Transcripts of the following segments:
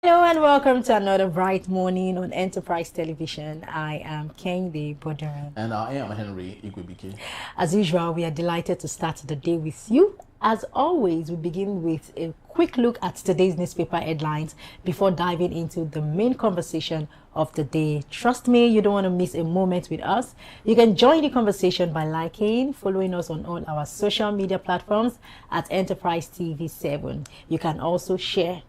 Hello and welcome to another bright morning on Enterprise Television. I am Kende Bodera. And I am Henry Igwebike. As usual, we are delighted to start the day with you. As always, we begin with a quick look at today's newspaper headlines before diving into the main conversation of the day. Trust me, you don't want to miss a moment with us. You can join the conversation by liking, following us on all our social media platforms at Enterprise TV 7. You can also share.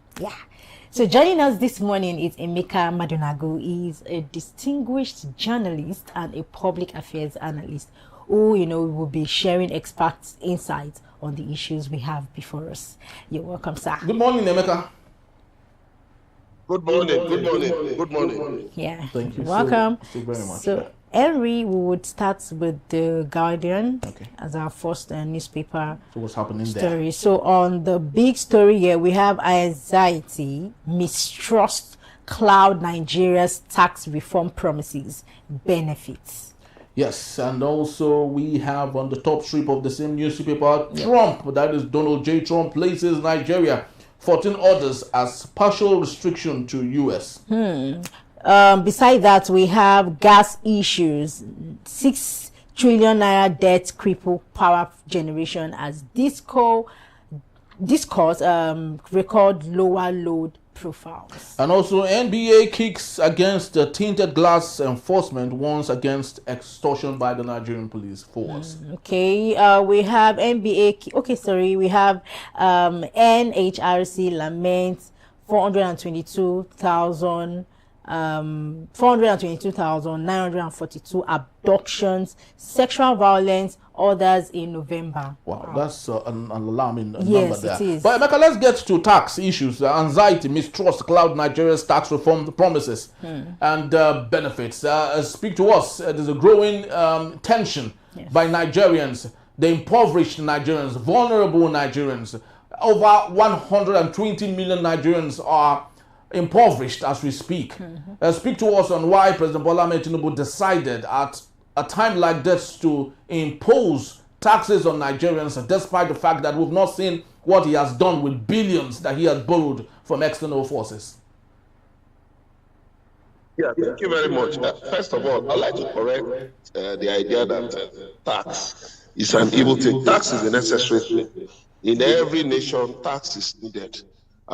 So joining us this morning is Emeka Madunagu. He is a distinguished journalist and a public affairs analyst who, will be sharing experts' insights on the issues we have before us. You're welcome, sir. Good morning, Emeka. Good morning. Yeah. Thank you. Welcome. So very much. So, Henry, we would start with the Guardian Okay. as our first newspaper So what's happening there? story. So on the big story here, we have anxiety, mistrust, cloud Nigeria's tax reform promises, benefits. Yes, and also we have on the top strip of the same newspaper, Trump, that is Donald J. Trump, places Nigeria 14 orders as partial restriction to U.S. Beside that, we have gas issues, 6 trillion naira debt cripple power generation as discourse record lower load profiles. And also NBA kicks against the tinted glass enforcement, warns against extortion by the Nigerian police force. Okay, we have we have NHRC laments 422,942 abductions, sexual violence, others in November. Wow, that's an alarming number Yes, there. it is. But Emeka, let's get to tax issues. Anxiety, mistrust, cloud Nigeria's tax reform promises and benefits. Speak to us. There's a growing tension by Nigerians, the impoverished Nigerians, vulnerable Nigerians. Over 120 million Nigerians are impoverished as we speak. Speak to us on why President Bola Tinubu decided at a time like this to impose taxes on Nigerians, despite the fact that we've not seen what he has done with billions that he has borrowed from external forces. Yeah, thank you very much. First of all, I'd like to correct the idea that tax is an evil thing. Tax is a necessary thing. In every nation, tax is needed.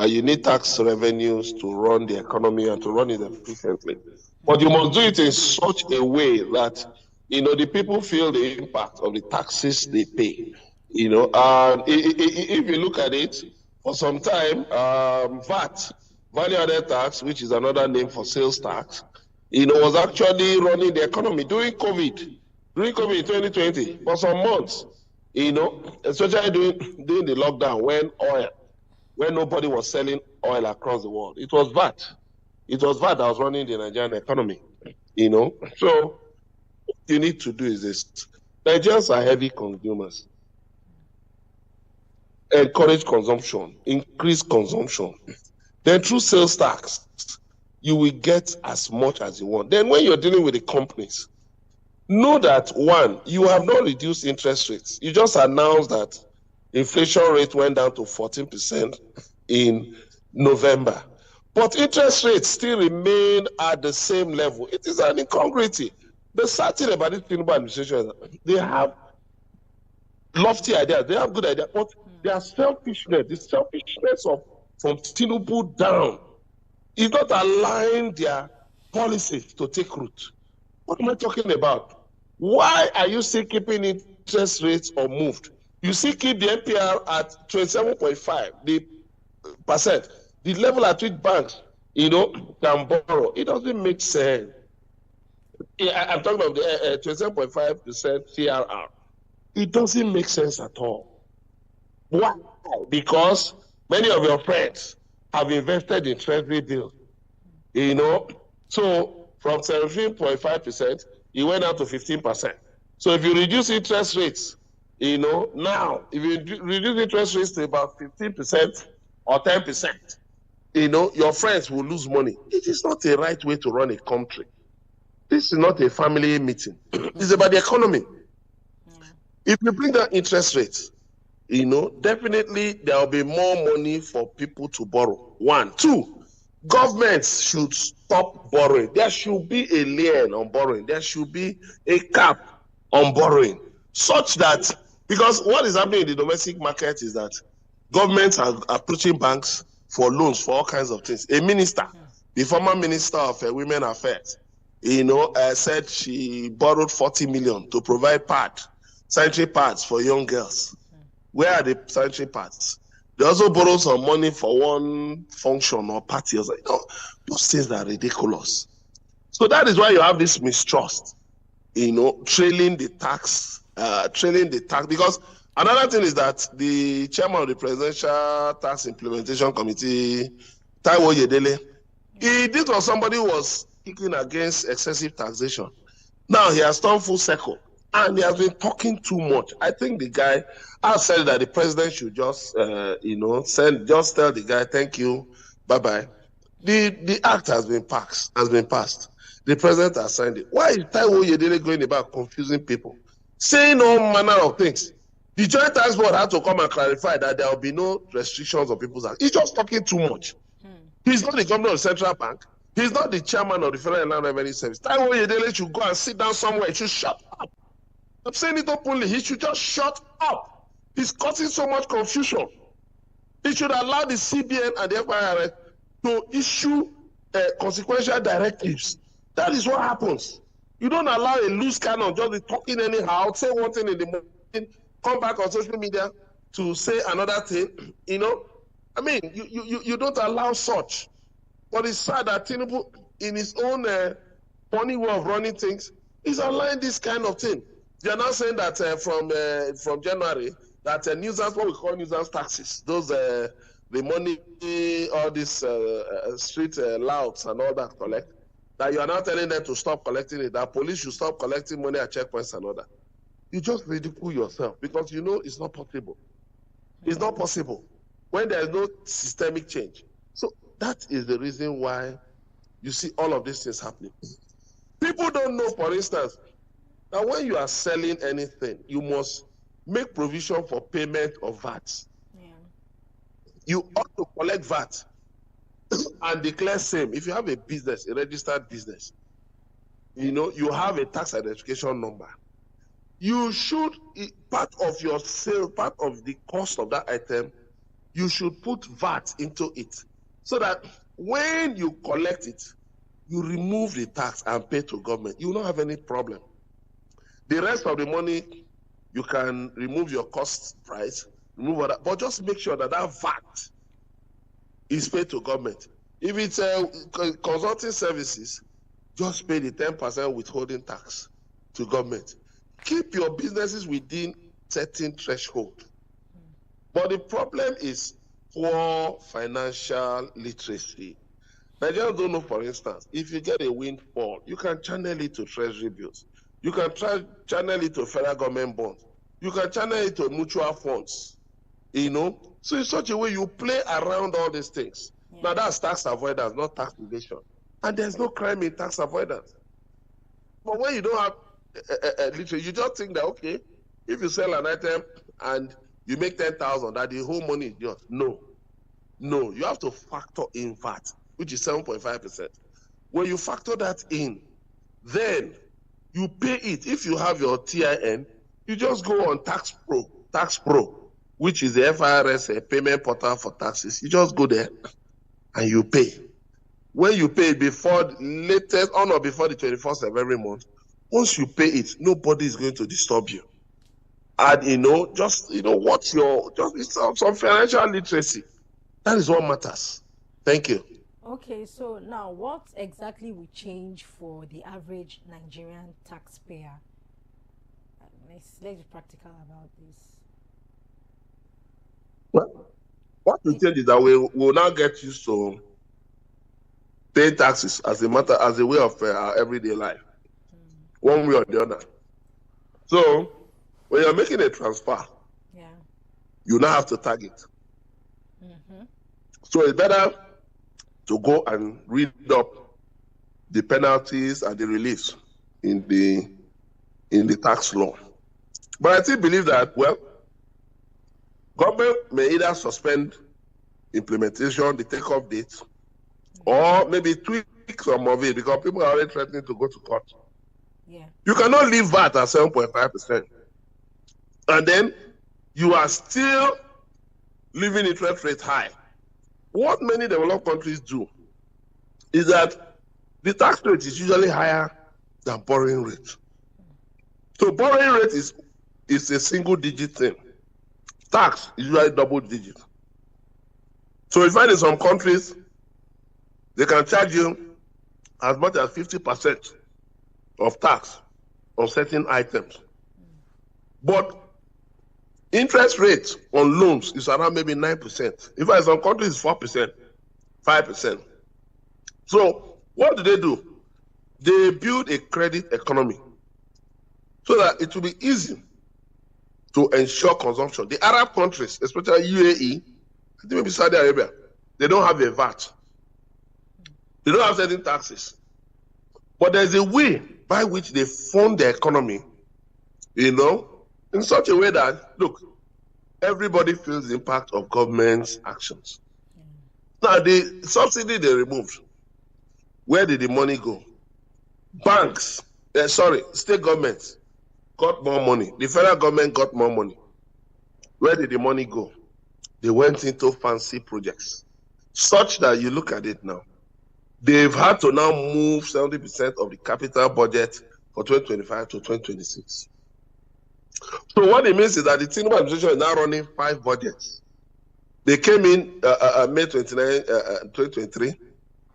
You need tax revenues to run the economy and to run it efficiently. But you must do it in such a way that, the people feel the impact of the taxes they pay. And if you look at it, for some time, VAT, value added tax, which is another name for sales tax, was actually running the economy during COVID. During COVID in 2020, for some months, especially during the lockdown when nobody was selling oil across the world. It was VAT. It was VAT that was running the Nigerian economy, So what you need to do is this. Nigerians are heavy consumers. Encourage consumption, increase consumption. Then through sales tax, you will get as much as you want. Then when you're dealing with the companies, know that, one, you have not reduced interest rates. You just announced that inflation rate went down to 14% in November. But interest rates still remain at the same level. It is an incongruity. The sad thing about this Tinubu administration is they have lofty ideas, they have good ideas, but their selfishness, the selfishness from Tinubu down, is not allowing their policies to take root. What am I talking about? Why are you still keeping interest rates unmoved? You still keep the NPR at 27.5%, the level at which banks, can borrow. It doesn't make sense. I'm talking about the 27.5% CRR. It doesn't make sense at all. Why? Because many of your friends have invested in treasury bills. So from 17.5%, it went up to 15%. So if you reduce interest rates, now, if you reduce interest rates to about 15% or 10%, your friends will lose money. It is not a right way to run a country. This is not a family meeting. It's about the economy. If you bring down interest rates, definitely there will be more money for people to borrow. One. Two, governments should stop borrowing. There should be a lien on borrowing. There should be a cap on borrowing, such that, because what is happening in the domestic market is that governments are approaching banks for loans for all kinds of things. A minister, the former minister of women affairs, said she borrowed 40 million to provide sanitary pads for young girls. Where are the sanitary pads? They also borrow some money for one function or party. Those things are ridiculous. So that is why you have this mistrust, trailing the tax. Because another thing is that the chairman of the Presidential Tax Implementation Committee, Taiwo Yedele, this was somebody who was kicking against excessive taxation. Now he has turned full circle. And he has been talking too much. I think the guy, I said that the president should just, tell the guy, thank you, bye-bye. The act has been passed. The president has signed it. Why is Taiwo Yedele going about confusing people? Saying all manner of things. The Joint Tax Board had to come and clarify that there will be no restrictions on people's acts. He's just talking too much. He's not the governor of the central bank. He's not the chairman of the Federal Inland Revenue Service. Taiwo Yedele should go and sit down somewhere. He should shut up. I'm saying it openly. He should just shut up. He's causing so much confusion. He should allow the CBN and the FIRS to issue consequential directives. That is what happens. You don't allow a loose cannon just be talking anyhow, say one thing in the morning, come back on social media to say another thing. I mean, you don't allow such. But it's sad that Tinubu, in his own funny way of running things, is allowing this kind of thing. They are now saying that from January, that nuisance, what we call nuisance taxes, those the money, all these street louds and all that collect, that you are now telling them to stop collecting it, that police should stop collecting money at checkpoints and all that. You just ridicule yourself because it's not possible. It's not possible when there is no systemic change. So that is the reason why you see all of these things happening. People don't know, for instance, that when you are selling anything, you must make provision for payment of VAT. Yeah. You ought to collect VAT and declare same. If you have a business, a registered business, you have a tax identification number. You should, part of your sale, part of the cost of that item, you should put VAT into it so that when you collect it, you remove the tax and pay to government. You will not have any problem. The rest of the money, you can remove your cost price, remove all that, but just make sure that VAT is paid to government. If it's consulting services, just pay the 10% withholding tax to government. Keep your businesses within certain threshold. But the problem is poor financial literacy. Nigerians don't know, for instance, if you get a windfall, you can channel it to treasury bills. You can channel it to federal government bonds. You can channel it to mutual funds. So in such a way, you play around all these things. Yeah. Now that's tax avoidance, not tax evasion. And there's no crime in tax avoidance. But when you don't have literacy, you just think that, okay, if you sell an item and you make 10,000, that the whole money is yours. No, you have to factor in VAT, which is 7.5%. When you factor that in, then you pay it. If you have your TIN, you just go on Tax Pro, which is the FIRS payment portal for taxes. You just go there and you pay. When you pay before the 21st of every month, once you pay it, nobody is going to disturb you. And what's some financial literacy. That is what matters. Thank you. Okay, so now what exactly will change for the average Nigerian taxpayer? Let's be practical about this. Well, what will change is that we will now get used to paying taxes as a way of our everyday life, one way or the other. So when you're making a transfer, you now have to tag it. So it's better to go and read up the penalties and the reliefs in the tax law. But I still believe that, government may either suspend implementation, the take-off date, or maybe tweak some of it, because people are already threatening to go to court. Yeah. You cannot leave VAT at 7.5%. And then you are still leaving interest rate high. What many developed countries do is that the tax rate is usually higher than borrowing rate. So borrowing rate is a single digit thing. Tax is usually double digit. So you find in some countries, they can charge you as much as 50% of tax on certain items. But interest rate on loans is around maybe 9%. In fact, some countries it's 4%, 5%. So what do? They build a credit economy so that it will be easy to ensure consumption. The Arab countries, especially UAE, I think maybe Saudi Arabia, they don't have a VAT. They don't have certain taxes. But there's a way by which they fund the economy, in such a way that, look, everybody feels the impact of government's actions. Now, the subsidy they removed, where did the money go? Banks, state governments got more money. The federal government got more money. Where did the money go? They went into fancy projects, such that you look at it now. They've had to now move 70% of the capital budget for 2025 to 2026. So what it means is that the Tinubu administration is now running 5 budgets. They came in May 29, 2023.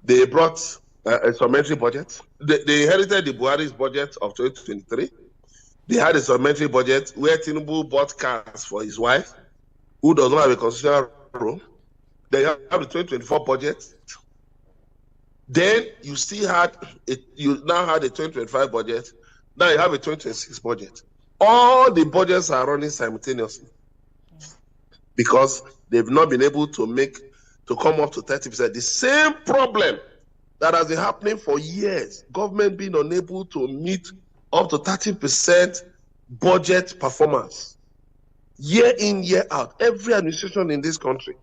They brought a supplementary budget. They inherited the Buhari's budget of 2023. They had a supplementary budget where Tinubu bought cars for his wife, who does not have a constitutional role. They have the 2024 budget. Then you now had a 2025 budget. Now you have a 2026 budget. All the budgets are running simultaneously because they've not been able to come up to 30%. The same problem that has been happening for years, government being unable to meet up to 30% budget performance. Year in, year out, every administration in this country,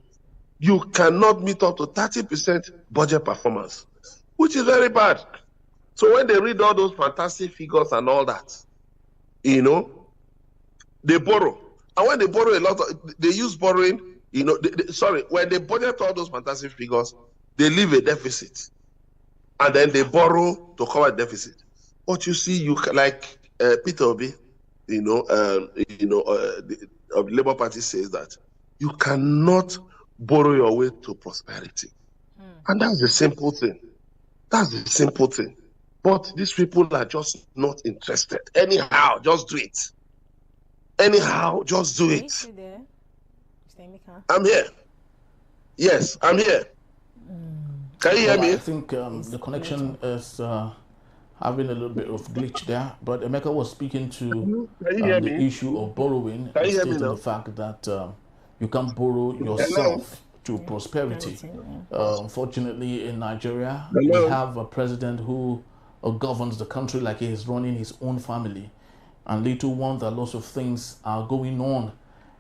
you cannot meet up to 30% budget performance, which is very bad. So when they read all those fantastic figures and all that, they borrow. And when they borrow a lot, they use borrowing, when they budget all those fantastic figures, they leave a deficit. And then they borrow to cover the deficit. But you see, like Peter Obi, of the Labour Party says that you cannot borrow your way to prosperity. And that's the simple thing. But these people are just not interested. Anyhow, just do it. I'm here. Yes, I'm here. Can you hear me? I think the connection is having a little bit of glitch there. But Emeka was speaking to the issue of borrowing, stating the fact that you can't borrow yourself to prosperity. Unfortunately, in Nigeria, we have a president who governs the country like he is running his own family. And little wonder lots of things are going on,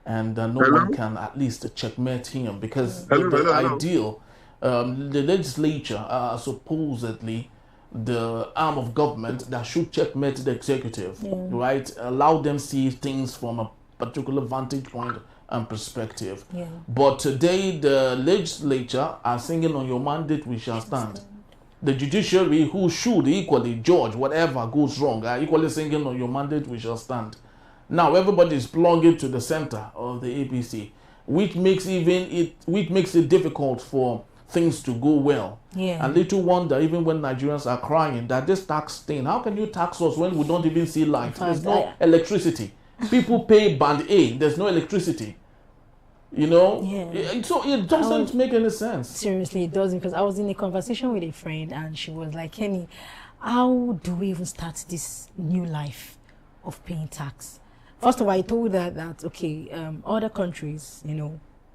and no one can at least checkmate him, because the ideal, the legislature are supposedly the arm of government that should checkmate the executive, right? Allow them see things from a particular vantage point and perspective. But today the legislature are singing on your mandate we shall stand. The judiciary, who should equally judge whatever goes wrong, are equally singing on your mandate we shall stand. Now everybody is plugging to the center of the APC, which makes it difficult for things to go well. And little wonder, even when Nigerians are crying that this tax thing, how can you tax us when we don't even see light? There's no electricity. People pay band A, there's no electricity. So it doesn't make any sense. Seriously, it doesn't, because I was in a conversation with a friend and she was like, Kenny, how do we even start this new life of paying tax? First of all, I told her that okay, other countries,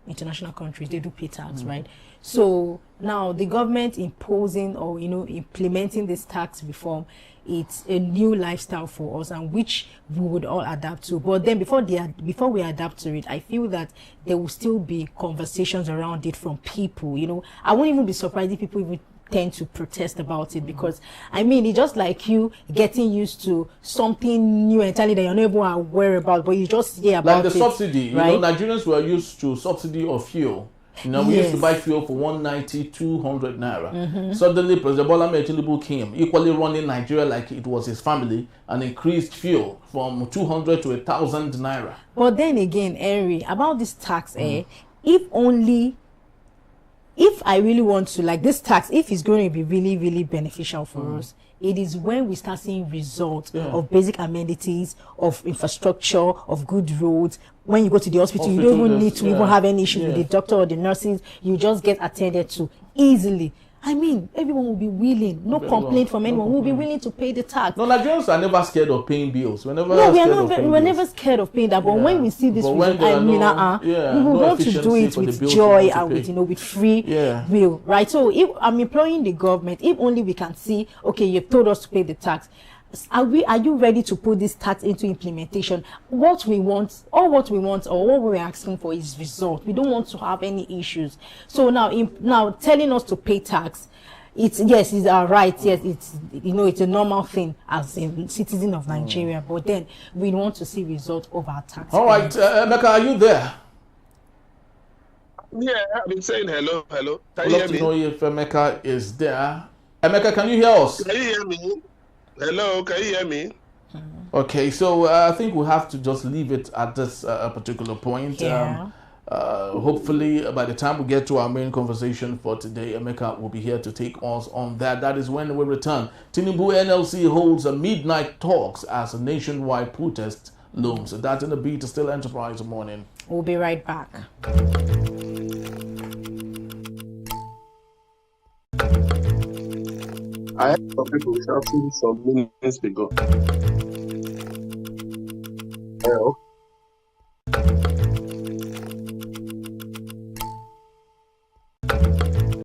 international countries, they do pay tax, right? So now the government imposing or implementing this tax reform, it's a new lifestyle for us, and which we would all adapt to. But then before we adapt to it, I feel that there will still be conversations around it from people. I won't even be surprised if people even tend to protest about it, because I mean, it's just like you getting used to something new entirely that you're not even aware about, but you just hear about it. Like the subsidy, right? you know, Nigerians were used to subsidy of fuel. You know, we used to buy fuel for 190, 200 naira. Suddenly, President Bola Tinubu came, equally running Nigeria like it was his family, and increased fuel from 200 to 1,000 naira. But then again, Henry, about this tax, if I really want to, like this tax, if it's going to be really, really beneficial for us, it is when we start seeing results of basic amenities, of infrastructure, of good roads. When you go to the hospital, you don't even need to even have any issues with the doctor or the nurses. You just get attended to easily. I mean, everyone will be willing. No complaint from anyone. We'll be willing to pay the tax. No, Nigerians are never scared of paying bills. We're never scared of paying that. But when we see this result, we will want to do it with joy and with, with free will, right? So if I'm employing the government, if only we can see, okay, you've told us to pay the tax. Are you ready to put this tax into implementation? What we want, or what we're asking for is result. We don't want to have any issues. So now telling us to pay tax, it's our right. Yes, it's it's a normal thing as a citizen of Nigeria. But then we want to see result of our tax. All right, Emeka, are you there? Yeah, I've been saying hello. Can you I'd hear love me? to know if Emeka is there. Emeka, can you hear us? Can you hear me? Hello, can you hear me? Okay, so I think we have to just leave it at this particular point. Yeah. Hopefully, by the time we get to our main conversation for today, Emeka will be here to take us on that. That is when we return. Tinubu NLC holds a midnight talks as a nationwide protest looms. That in the beat is still Enterprise Morning. We'll be right back. I heard some people shouting some minutes ago. Hello.